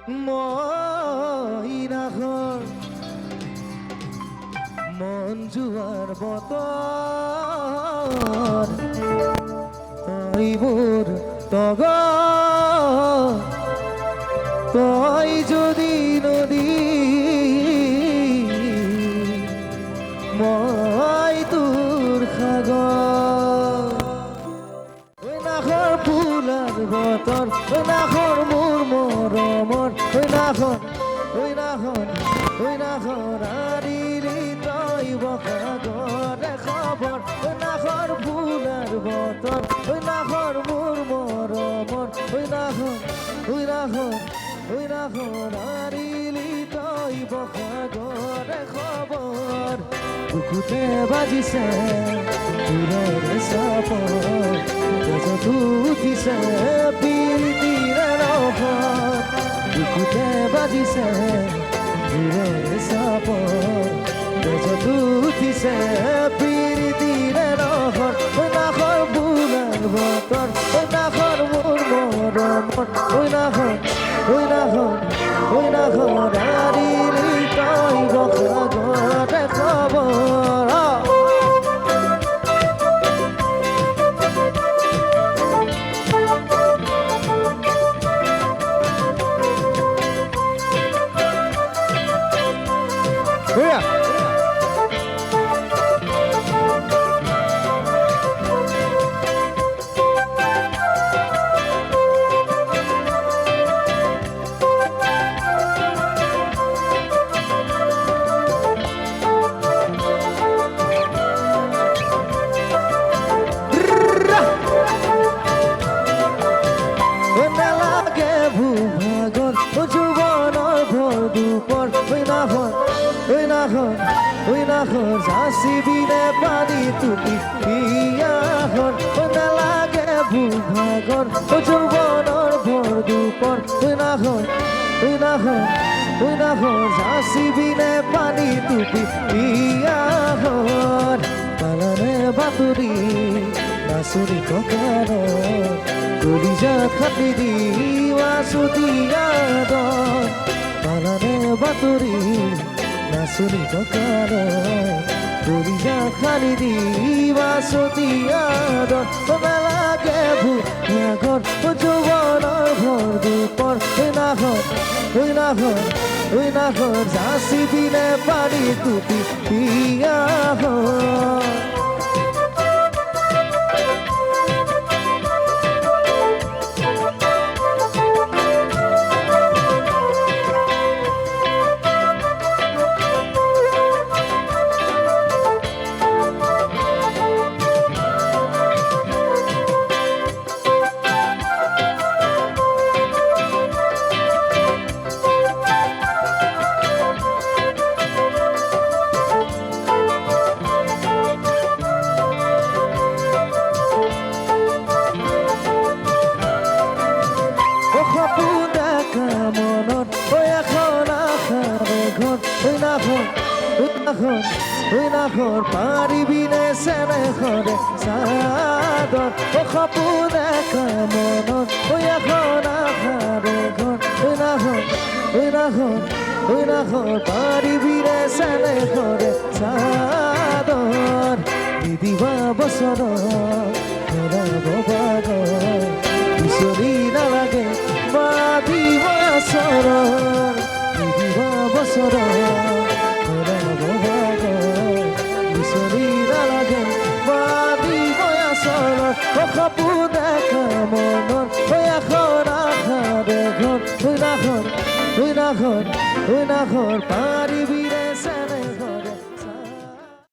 মইনাখন মন জোৱাৰ বতৰ তই মোৰ তগৰ তই যদি নদী মই তোৰ সাগৰ নাখৰ ফুলাৰ বতৰ নাখৰ মোৰ মৰমৰ নাখন আৰিলি তই বসাগৰে খবৰ নাখৰ ফুলাৰ বতৰ নাখৰ মোৰ মৰমৰ নাখন আৰিলি তই বসাগৰে খবৰ বুকুতে বাজিছে দূৰৰে চাপৰ গজত উঠিছে প্ৰীতিৰে ৰহৰ বুকুতে বাজিছে দূৰৰে চাপৰ গজত উঠিছে প্ৰীতিৰে ৰহৰ নাখৰ ফুলাৰ বতৰ নাখৰ মোৰ মৰমৰ নাখন আৰিলি তই বসাগৰে খবৰ যাচিবিনে পানী তুলি বিয়াখন নালাগে ভূভাগৰ যৌৱনৰ ভৰ দুপৰ যাচিবিনে পানী তুলি বিয়াখন পালনে বাতৰি নাচনি ককাৰত কলিজা খাটি দিৱা চুতীয়াদৰ পালনে বাতৰি নাচনি ককাৰত কলিজা খালি দিবা চতিয়াদৰ নালাগে ভূভাগৰ যৌৱনৰ ভৰ দুপৰ নাখন যাচিবিনে পানী তুলি বিয়াখন নাখৰ পাৰিবিনে চেনেখৰে চাদৰ সপোন একা মনত এখন আশাৰে ঘৰ নাখৰ পাৰিবিনে চেনেখৰে চাদৰ নিদিবা বছৰত ঘূৰাব বাগৰ বিচৰি নালাগে মাতিব চৰৰ নিদিবা বছৰত ঘূৰাব বাগৰ বিচৰি নালাগে মাতিব চৰৰ সপোন একা মনত এখন আশাৰে ঘৰ নাখৰ পাৰিবিনে